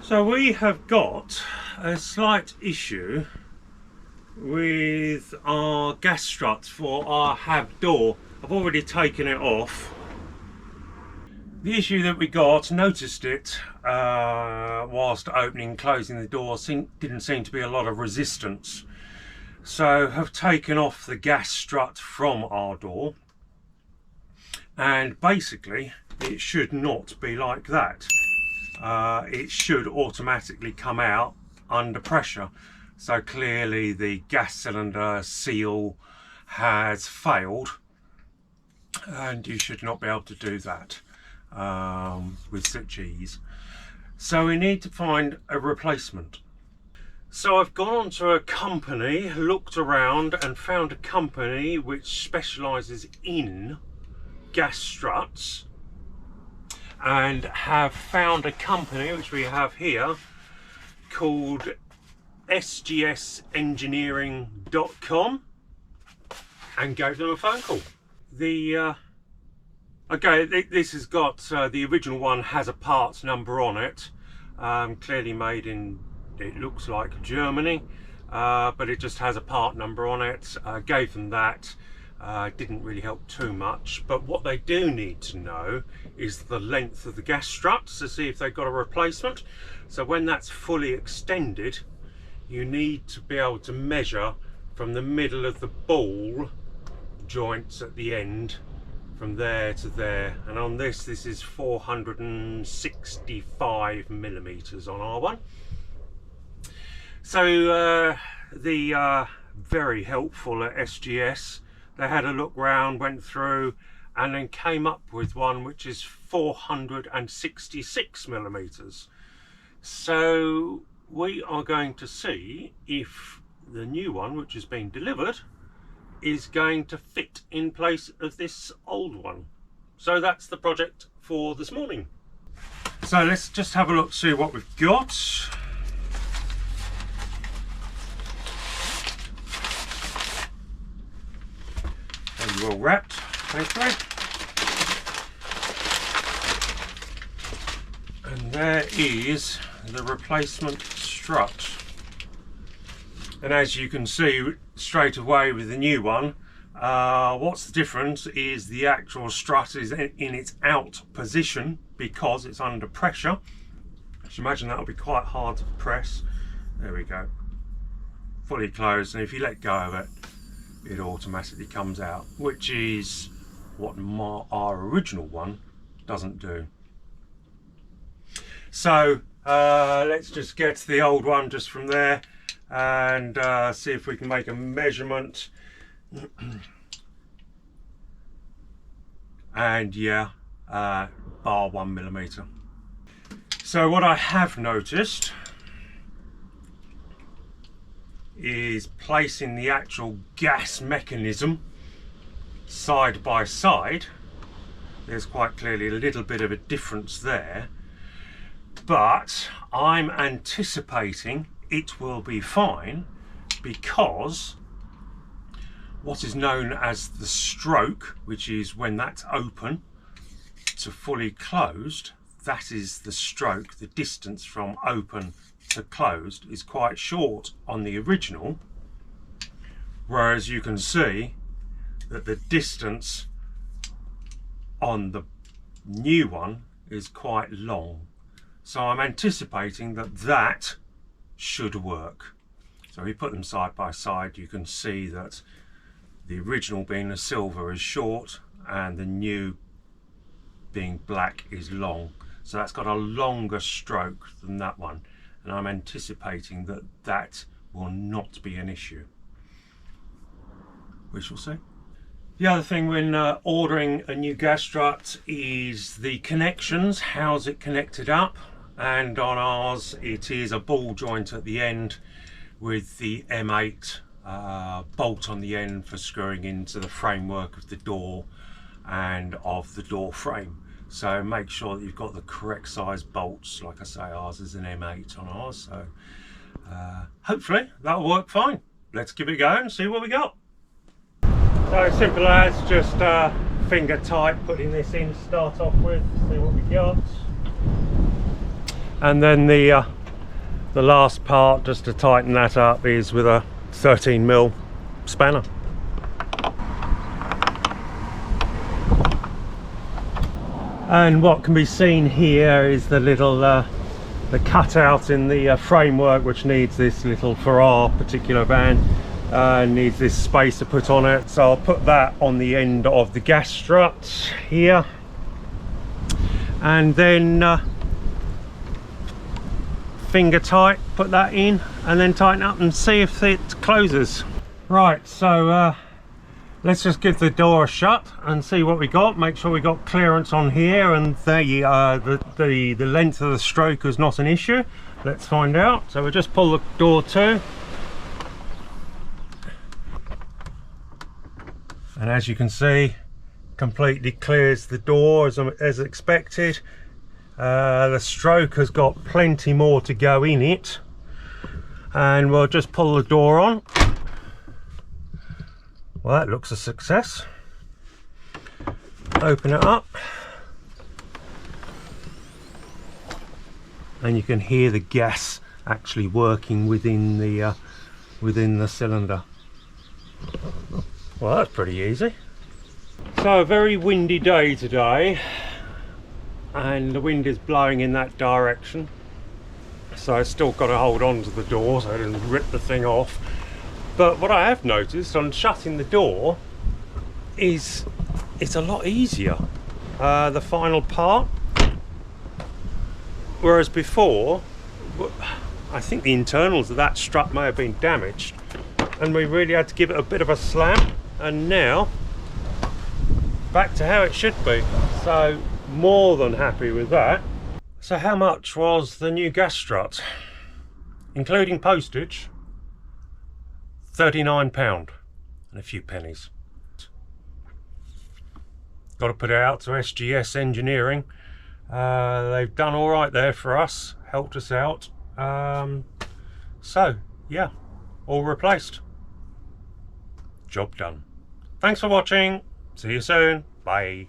So we have got a slight issue with our gas strut for our hab door. I've already taken it off. The issue that we got, noticed it whilst opening and closing the door, didn't seem to be a lot of resistance. So have taken off the gas strut from our door, and basically it should not be like that. It should automatically come out under pressure. So clearly the gas cylinder seal has failed, and you should not be able to do that with such ease. So we need to find a replacement. So I've gone onto a company, looked around and found a company which specialises in gas struts, and have found a company which we have here called sgsengineering.com and gave them a phone call. This has got the original one has a parts number on it, clearly made in, it looks like, Germany, but it just has a part number on it. Gave them that. Didn't really help too much, but what they do need to know is the length of the gas strut to see if they've got a replacement. So when that's fully extended, you need to be able to measure from the middle of the ball joints at the end, from there to there. And on this is 465 millimeters on our one. So the very helpful at SGS, they had a look round, went through, and then came up with one which is 466 millimeters. So we are going to see if the new one, which has been delivered, is going to fit in place of this old one. So that's the project for this morning. So let's just have a look, see what we've got. And well wrapped, thankfully. And there is the replacement strut. And as you can see straight away with the new one, what's the difference is the actual strut is in its out position because it's under pressure. I should imagine that'll be quite hard to press. There we go. Fully closed, and if you let go of it, it automatically comes out, which is what our original one doesn't do. So let's just get to the old one just from there and see if we can make a measurement. And yeah, bar 1 millimeter. So what I have noticed is placing the actual gas mechanism side by side. There's quite clearly a little bit of a difference there, but I'm anticipating it will be fine because what is known as the stroke, which is when that's open to fully closed, that is the stroke. The distance from open to closed is quite short on the original, whereas you can see that the distance on the new one is quite long. So I'm anticipating that that should work. So if we put them side by side, you can see that the original being the silver is short and the new being black is long. So that's got a longer stroke than that one, and I'm anticipating that that will not be an issue. We shall see. The other thing when ordering a new gas strut is the connections. How's it connected up? And on ours it is a ball joint at the end with the M8 bolt on the end for screwing into the framework of the door and of the door frame. So make sure that you've got the correct size bolts. Like I say, ours is an M8 on ours, so hopefully that'll work fine. Let's give it a go and see what we got. So simple as just finger tight putting this in to start off with, see what we got. And then the The last part, just to tighten that up, is with a 13mm spanner. And what can be seen here is the little the cutout in the framework, which needs this little, for our particular van, needs this space to put on it. So I'll put that on the end of the gas strut here, and then finger tight, put that in, and then tighten up and see if it closes. Right, so let's just give the door a shut and see what we got. Make sure we got clearance on here, and the length of the stroke is not an issue. Let's find out. So we'll just pull the door to, and as you can see, completely clears the door as expected. The stroke has got plenty more to go in it, and we'll just pull the door on. Well, that looks a success. Open it up, and you can hear the gas actually working within the cylinder. Well, that's pretty easy. So a very windy day today, and the wind is blowing in that direction, so I've still got to hold on to the door so I don't rip the thing off. But what I have noticed on shutting the door is it's a lot easier, the final part, whereas before I think the internals of that strut may have been damaged and we really had to give it a bit of a slam, and now back to how it should be. So more than happy with that. So how much was the new gas strut, including postage? £39 and a few pennies. Got to put it out to SGS Engineering. They've done all right there for us, helped us out. So yeah, all replaced. Job done. Thanks for watching. See you soon. Bye.